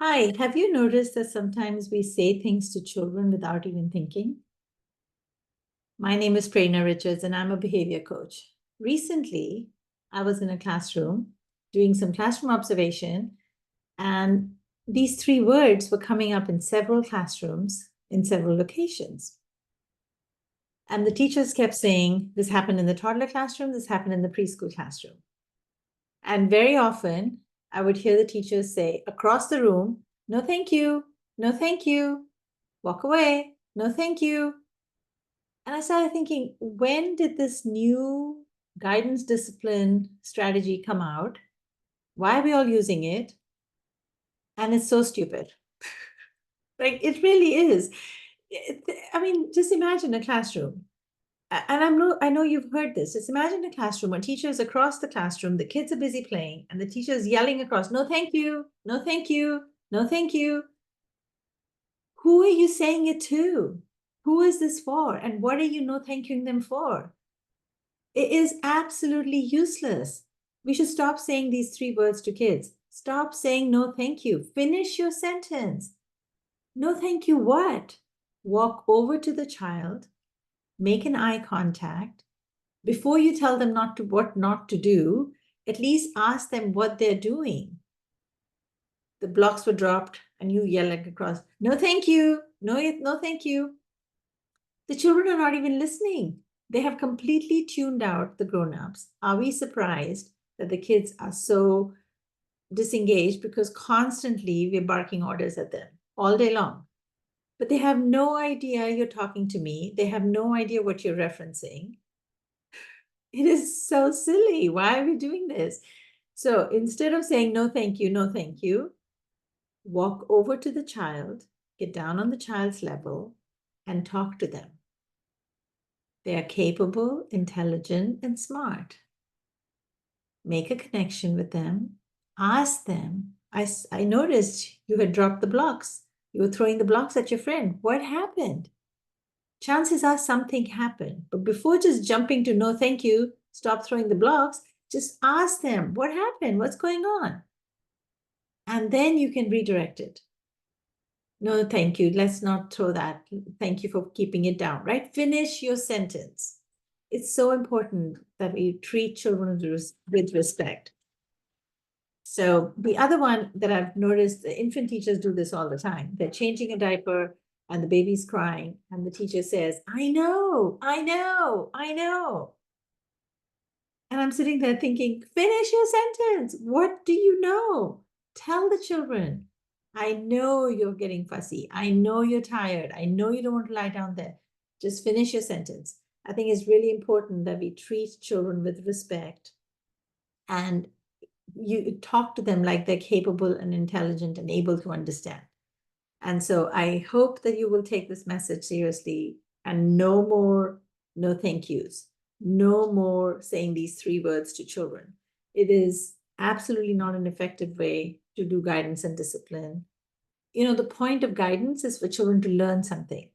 Hi, have you noticed that sometimes we say things to children without even thinking? My name is Prerna Richards, and I'm a behavior coach. Recently, I was in a classroom doing some classroom observation, and these three words were coming up in several classrooms in several locations. And the teachers kept saying, this happened in the toddler classroom, this happened in the preschool classroom. And very often, I would hear the teachers say across the room, no, thank you, no, thank you, walk away, no, thank you. And I started thinking, when did this new guidance discipline strategy come out? Why are we all using it? And it's so stupid. Like, it really is. I mean, just imagine a classroom. And I know you've heard this. Just imagine a classroom when teachers across the classroom, the kids are busy playing, and the teacher's yelling across, no, thank you, no, thank you, no, thank you. Who are you saying it to? Who is this for? And what are you no thanking them for? It is absolutely useless. We should stop saying these three words to kids. Stop saying no thank you. Finish your sentence. No thank you what? Walk over to the child, make an eye contact. Before you tell them what not to do, at least ask them what they're doing. The blocks were dropped and you yelling across, no thank you, no thank you. The children are not even listening. They have completely tuned out the grown-ups. Are we surprised that the kids are so disengaged because constantly we're barking orders at them all day long? But they have no idea you're talking to me. They have no idea what you're referencing. It is so silly. Why are we doing this? So instead of saying no, thank you, no, thank you, walk over to the child, get down on the child's level, and talk to them. They are capable, intelligent, and smart. Make a connection with them. Ask them. I noticed you had dropped the blocks. You were throwing the blocks at your friend. What happened? Chances are something happened. But before just jumping to no, thank you, stop throwing the blocks, just ask them, what happened? What's going on? And then you can redirect it. No, thank you. Let's not throw that. Thank you for keeping it down, right? Finish your sentence. It's so important that we treat children with respect. So the other one that I've noticed, the infant teachers do this all the time. They're changing a diaper and the baby's crying and the teacher says, I know, I know, I know. And I'm sitting there thinking, finish your sentence. What do you know? Tell the children, I know you're getting fussy. I know you're tired. I know you don't want to lie down there. Just finish your sentence. I think it's really important that we treat children with respect and you talk to them like they're capable and intelligent and able to understand. And so I hope that you will take this message seriously and no more no thank yous, no more saying these three words to children. It is absolutely not an effective way to do guidance and discipline. You know, the point of guidance is for children to learn something.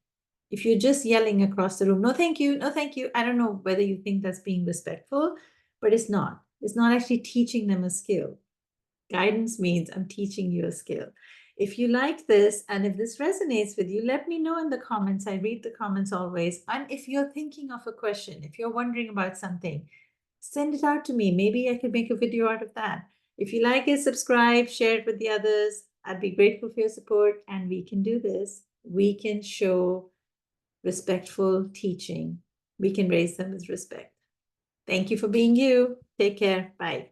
If you're just yelling across the room, no thank you, no thank you, I don't know whether you think that's being respectful, but it's not. It's not actually teaching them a skill. Guidance means I'm teaching you a skill. If you like this and if this resonates with you, let me know in the comments. I read the comments always. And if you're thinking of a question, if you're wondering about something, send it out to me. Maybe I could make a video out of that. If you like it, subscribe, share it with the others. I'd be grateful for your support and we can do this. We can show respectful teaching. We can raise them with respect. Thank you for being you. Take care. Bye.